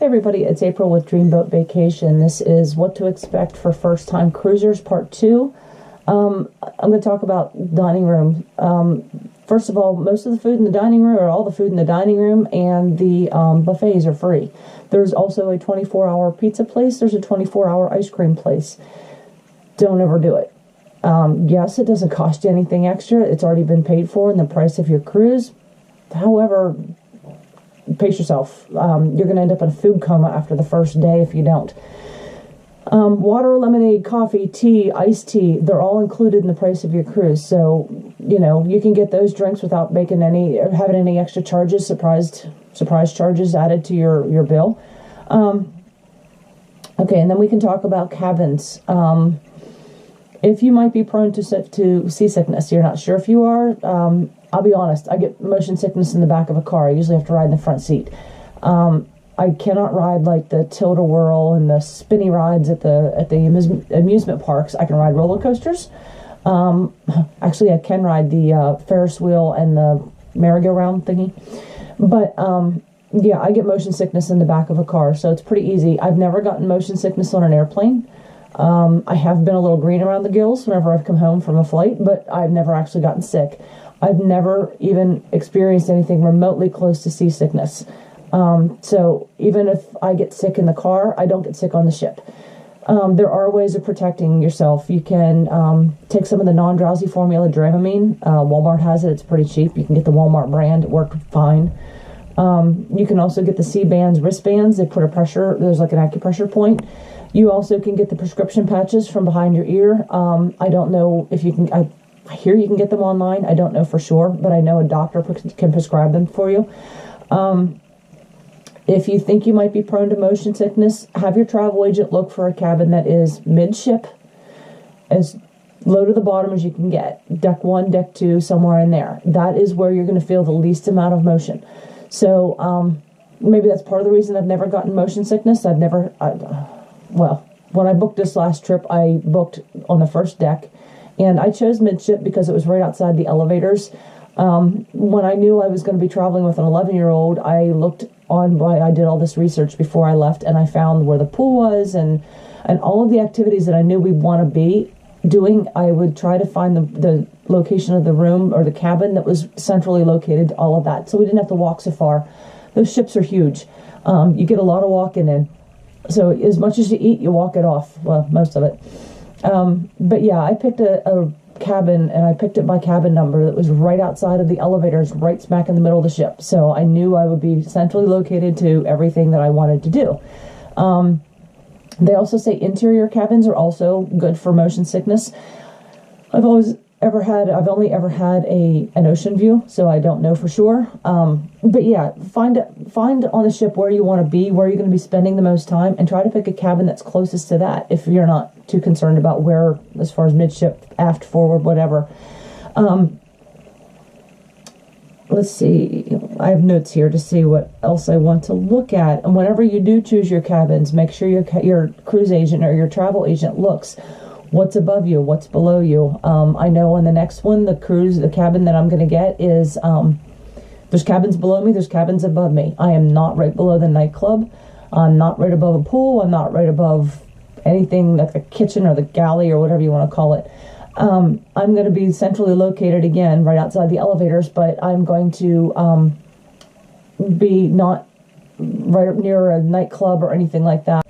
Hey everybody, it's April with Dreamboat Vacation. This is what to expect for first-time cruisers, part 2. I'm going to talk about dining room. First of all, most of the food in the dining room, or all the food in the dining room, and the buffets are free. There's also a 24-hour pizza place. There's a 24-hour ice cream place. Don't overdo it. Yes, it doesn't cost you anything extra. It's already been paid for in the price of your cruise. However, pace yourself. You're going to end up in a food coma after the first day if you don't. Water, lemonade, coffee, tea, iced tea, they're all included in the price of your cruise. So, you know, you can get those drinks without making any, or having any extra charges, surprise charges added to your bill. Okay, and then we can talk about cabins. If you might be prone to seasickness, you're not sure if you are, I'll be honest, I get motion sickness in the back of a car. I usually have to ride in the front seat. I cannot ride like the tilt-a-whirl and the spinny rides at the amusement parks. I can ride roller coasters. Actually, I can ride the Ferris wheel and the merry-go-round thingy. But, yeah, I get motion sickness in the back of a car, so it's pretty easy. I've never gotten motion sickness on an airplane. I have been a little green around the gills whenever I've come home from a flight, but I've never actually gotten sick. I've never even experienced anything remotely close to seasickness. So even if I get sick in the car, I don't get sick on the ship. There are ways of protecting yourself. You can take some of the non-drowsy formula Dramamine. Walmart has it. It's pretty cheap. You can get the Walmart brand. It worked fine. You can also get the C-bands wristbands. They put a pressure, there's like an acupressure point. You also can get the prescription patches from behind your ear. I don't know if you can, I hear you can get them online. I don't know for sure, but I know a doctor can prescribe them for you. If you think you might be prone to motion sickness, have your travel agent look for a cabin that is midship, as low to the bottom as you can get. Deck 1, deck 2, somewhere in there. That is where you're going to feel the least amount of motion. So maybe that's part of the reason I've never gotten motion sickness. Well, when I booked this last trip, I booked on the first deck, and I chose midship because it was right outside the elevators. When I knew I was going to be traveling with an 11-year-old, I did all this research before I left, and I found where the pool was, and all of the activities that I knew we'd want to be doing. I would try to find the location of the room or the cabin that was centrally located to all of that, so we didn't have to walk so far. Those ships are huge. You get a lot of walking in. So as much as you eat, you walk it off. Well, most of it. But yeah, I picked a cabin, and I picked it by cabin number that was right outside of the elevators, right smack in the middle of the ship. So I knew I would be centrally located to everything that I wanted to do. They also say interior cabins are also good for motion sickness. I've only ever had an ocean view, so I don't know for sure. But yeah, find on the ship where you want to be, where you're going to be spending the most time, and try to pick a cabin that's closest to that if you're not too concerned about where, as far as midship, aft, forward, whatever. Let's see, I have notes here to see what else I want to look at. And whenever you do choose your cabins, make sure your cruise agent or your travel agent looks what's above you, what's below you. I know on the next one, the cabin that I'm going to get is, there's cabins below me, there's cabins above me. I am not right below the nightclub. I'm not right above a pool. I'm not right above anything like the kitchen or the galley or whatever you want to call it. I'm going to be centrally located again, right outside the elevators, but I'm going to be not right near a nightclub or anything like that.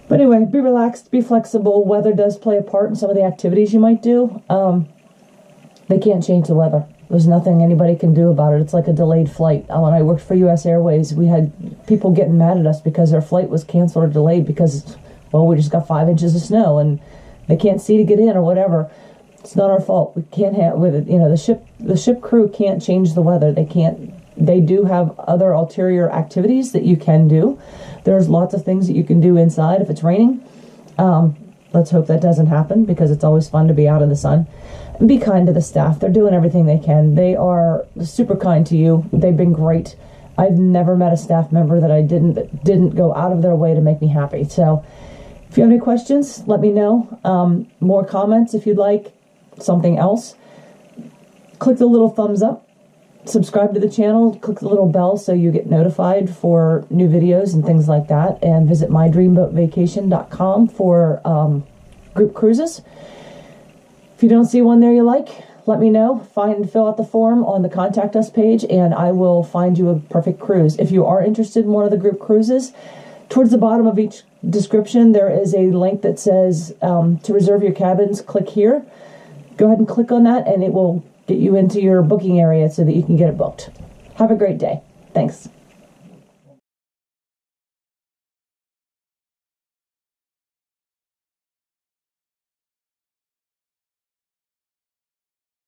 But anyway, be relaxed, be flexible. Weather does play a part in some of the activities you might do. They can't change the weather. There's nothing anybody can do about it. It's like a delayed flight. When I worked for U.S. Airways, we had people getting mad at us because their flight was canceled or delayed because, well, we just got 5 inches of snow and they can't see to get in or whatever. It's not our fault. We can't have, the ship crew can't change the weather. They do have other ulterior activities that you can do. There's lots of things that you can do inside if it's raining. Let's hope that doesn't happen because it's always fun to be out in the sun. And be kind to the staff. They're doing everything they can. They are super kind to you. They've been great. I've never met a staff member that didn't go out of their way to make me happy. So if you have any questions, let me know. More comments if you'd like something else. Click the little thumbs up. subscribe to the channel, click the little bell so you get notified for new videos and things like that, and visit mydreamboatvacation.com for group cruises. If you don't see one there you like, let me know. Fill out the form on the contact us page, and I will find you a perfect cruise. If you are interested in one of the group cruises, towards the bottom of each description there is a link that says to reserve your cabins, click here. Go ahead and click on that and it will get you into your booking area so that you can get it booked. Have a great day. Thanks.